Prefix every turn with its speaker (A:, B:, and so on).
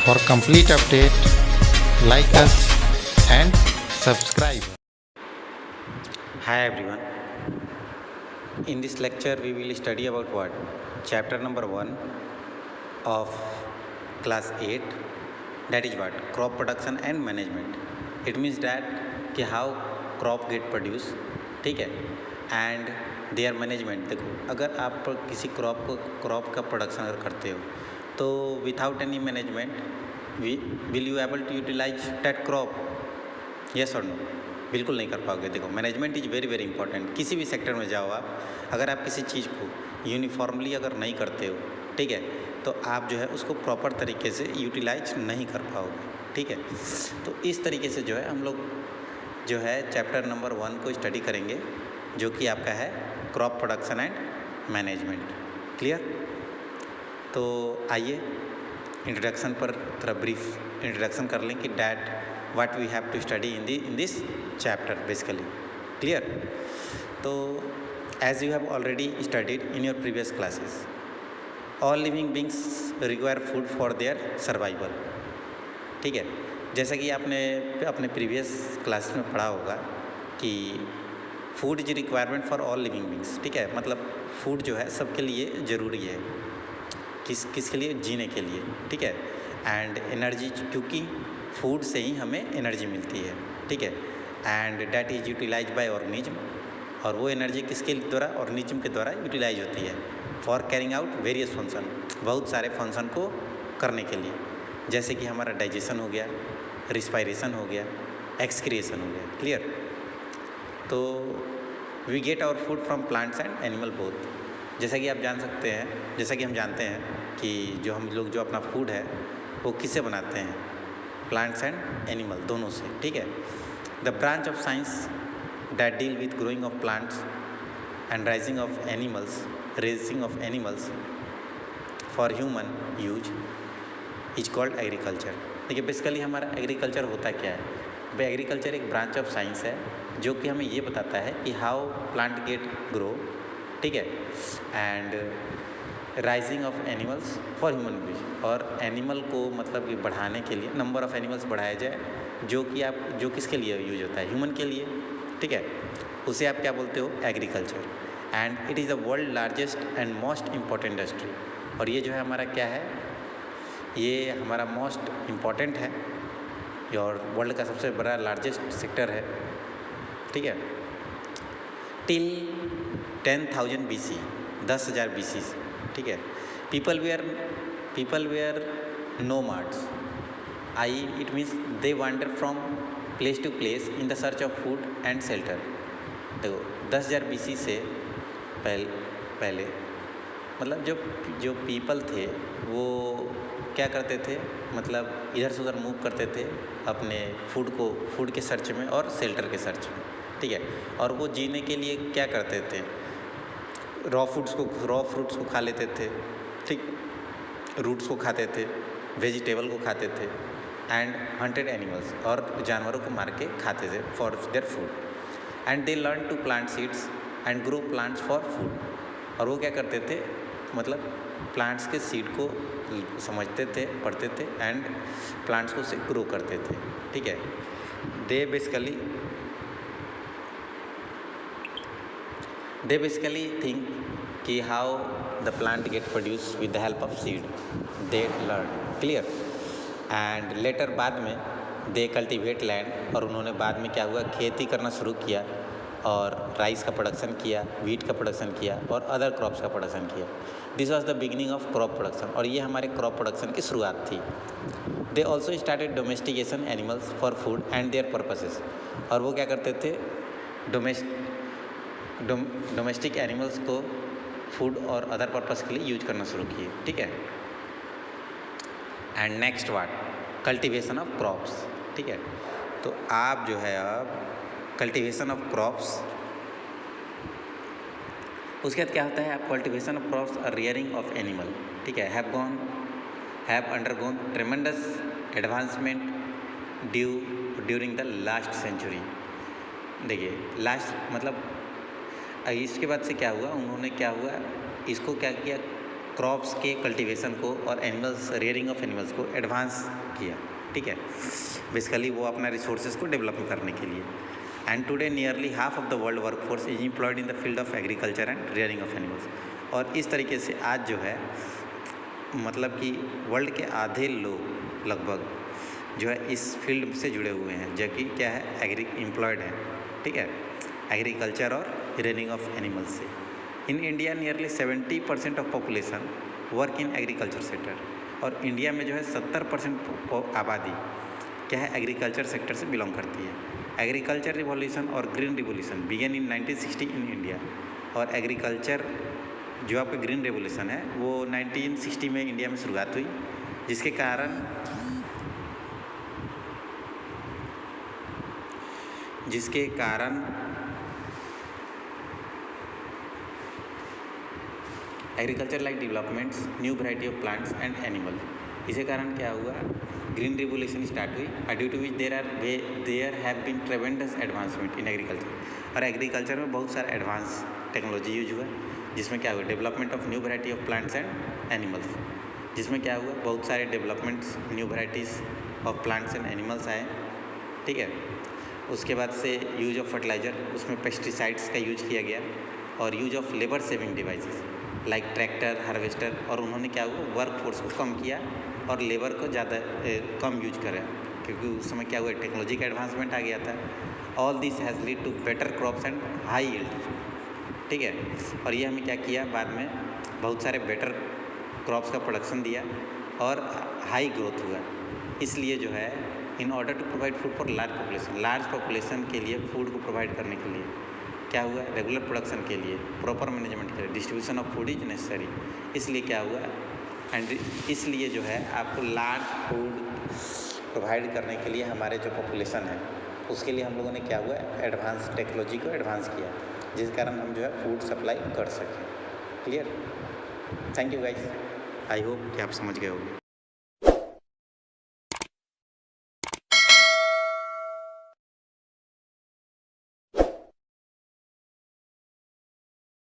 A: For complete update, like us and subscribe.
B: Hi everyone. In this lecture we will study about what? Chapter number 1 of class 8, that is what? Crop production and management. It means that कि how crop get produced, ठीक है, and their management. देखो, अगर आप किसी crop का production अगर करते हो तो without any management will you able to utilise that crop? Yes और नो? बिल्कुल नहीं कर पाओगे। देखो, management is very very important. किसी भी सेक्टर में जाओ आप, अगर आप किसी चीज़ को यूनिफॉर्मली अगर नहीं करते हो, ठीक है, तो आप जो है उसको प्रॉपर तरीके से यूटिलाइज नहीं कर पाओगे, ठीक है। तो इस तरीके से जो है हम लोग जो है चैप्टर नंबर 1 को स्टडी करेंगे, जो कि आपका है crop production and management. Clear? तो आइए इंट्रोडक्शन पर थोड़ा ब्रीफ इंट्रोडक्शन कर लें कि that what we have to study in this chapter basically. Clear? So as you have already studied in your previous classes, all living beings require food for their survival. ठीक है, जैसा कि आपने अपने previous class में पढ़ा होगा कि food is requirement for all living beings. ठीक है, मतलब फूड जो है सबके लिए ज़रूरी है। किसके लिए? जीने के लिए। ठीक है, एंड एनर्जी, क्योंकि फूड से ही हमें एनर्जी मिलती है। ठीक है, and that is utilise by organism, और वो एनर्जी किसके द्वारा? ऑर्गेनिज्म के द्वारा यूटिलाइज होती है for carrying out various function, बहुत सारे फंक्शन को करने के लिए, जैसे कि हमारा डाइजेशन हो गया, रिस्पायरेशन हो गया, एक्सक्रिएशन हो गया। क्लियर? तो we get our food from plants and animal both. जैसा कि आप जान सकते हैं, जैसा कि हम जानते हैं कि जो हम लोग जो अपना फूड है वो किससे बनाते हैं? प्लांट्स एंड एनिमल दोनों से। ठीक है, the branch of science that deal with growing of plants and rising of animals for human use is called agriculture. देखिए, बेसिकली हमारा एग्रीकल्चर होता क्या है? भाई, एग्रीकल्चर एक ब्रांच ऑफ साइंस है जो कि हमें ये बताता है कि हाउ प्लांट गेट ग्रो, ठीक है, and rising of animals for human use, और एनिमल को मतलब कि बढ़ाने के लिए नंबर ऑफ एनिमल्स बढ़ाया जाए, जो किसके लिए यूज होता है? ह्यूमन के लिए। ठीक है, उसे आप क्या बोलते हो? Agriculture. And it is the world largest and most important industry. और ये जो है हमारा क्या है? ये हमारा मोस्ट इम्पॉर्टेंट है और वर्ल्ड का सबसे बड़ा लार्जेस्ट सेक्टर है। ठीक है, टिल 10,000 BC, 10,000 BC। ठीक है, people were nomads, it means they wander from place to place in the search of food and shelter. देखो, 10,000 BC से पहले मतलब जो पीपल थे वो क्या करते थे? मतलब इधर से उधर मूव करते थे अपने फूड के सर्च में और शेल्टर के सर्च में। ठीक है, और वो जीने के लिए क्या करते थे? रॉ फ्रूट्स को खा लेते थे, ठीक, रूट्स को खाते थे, वेजिटेबल को खाते थे, एंड हंटेड एनिमल्स, और जानवरों को मार के खाते थे for their food. And they learn to plant seeds and grow plants for food. और वो क्या करते थे? मतलब प्लांट्स के सीड को समझते थे, पढ़ते थे, एंड प्लांट्स को से ग्रो करते थे। ठीक है, दे बेसिकली थिंक कि how the plant get produce with the help of seed, they learn. Clear? And later बाद में दे कल्टीवेट लैंड, और उन्होंने बाद में क्या हुआ? खेती करना शुरू किया और राइस का प्रोडक्शन किया, व्हीट का प्रोडक्शन किया, और अदर क्रॉप्स का प्रोडक्शन किया। This was the beginning of crop production, और ये हमारे क्रॉप प्रोडक्शन की शुरुआत थी। They also started domestication animals for food and their purposes. और वो क्या करते थे? डोमेस्टिक एनिमल्स को फूड और अदर पर्पस के लिए यूज करना शुरू किए। ठीक है, and next what? Cultivation of crops. ठीक है, तो आप जो है अब कल्टीवेशन ऑफ क्रॉप्स, उसके बाद क्या होता है? आप कल्टीवेशन ऑफ क्रॉप्स और रियरिंग ऑफ एनिमल, ठीक है, have undergone tremendous advancement during the last century. देखिए, लास्ट मतलब इसके बाद से क्या हुआ? इसको क्या किया? क्रॉप्स के कल्टीवेशन को और एनिमल्स रेयरिंग ऑफ एनिमल्स को एडवांस किया, ठीक है, बेसिकली वो अपना रिसोर्सेज को डेवलप करने के लिए। And today nearly half of the world workforce is employed in the field of agriculture and rearing of animals. और इस तरीके से आज जो है मतलब कि वर्ल्ड के आधे लोग लगभग जो है इस फील्ड से जुड़े हुए हैं, जो कि क्या है एम्प्लॉयड है, ठीक है, एग्रीकल्चर और रेयरिंग ऑफ एनिमल्स से। In India nearly 70% of population work in agriculture sector. और इंडिया में जो है 70% आबादी क्या है एग्रीकल्चर सेक्टर से बिलोंग करती है। एग्रीकल्चर रिवॉल्यूशन और green revolution began in 1960 in India. और एग्रीकल्चर जो आपका ग्रीन रेवोल्यूशन है वो 1960 में इंडिया में शुरुआत हुई, जिसके कारण agriculture like developments, new variety of plants and animal. इसके कारण क्या हुआ, ग्रीन रिवोल्यूशन स्टार्ट हुई, due to which there have been tremendous advancement in agriculture. और एग्रीकल्चर में बहुत सारा एडवांस टेक्नोलॉजी यूज हुआ, जिसमें क्या हुआ development of new variety of plants and animals, जिसमें क्या हुआ बहुत सारे developments new varieties of plants and animals आए, ठीक है। उसके बाद से यूज ऑफ फर्टिलाइज़र, उसमें पेस्टिसाइड्स का यूज किया गया, और use of labour saving devices like tractor, harvester. और उन्होंने क्या हुआ वर्क फोर्स को कम किया और लेबर को ज़्यादा कम यूज करा, क्योंकि उस समय क्या हुआ टेक्नोलॉजी का एडवांसमेंट आ गया था। All this has lead to better crops and high yield, ठीक है। और ये हमें क्या किया बाद में बहुत सारे बेटर क्रॉप्स का प्रोडक्शन दिया और हाई ग्रोथ हुआ। इसलिए जो है in order to provide food for large population के लिए फूड को प्रोवाइड करने के लिए क्या हुआ रेगुलर प्रोडक्शन के लिए प्रॉपर मैनेजमेंट के लिए distribution of food is necessary. इसलिए क्या हुआ एंड इसलिए जो है आपको लार्ज फूड प्रोवाइड करने के लिए हमारे जो पॉपुलेशन है उसके लिए हम लोगों ने क्या हुआ एडवांस टेक्नोलॉजी को एडवांस किया, जिस कारण हम जो है फूड सप्लाई कर सकें। Clear? Thank you guys, I hope कि आप समझ गए होंगे।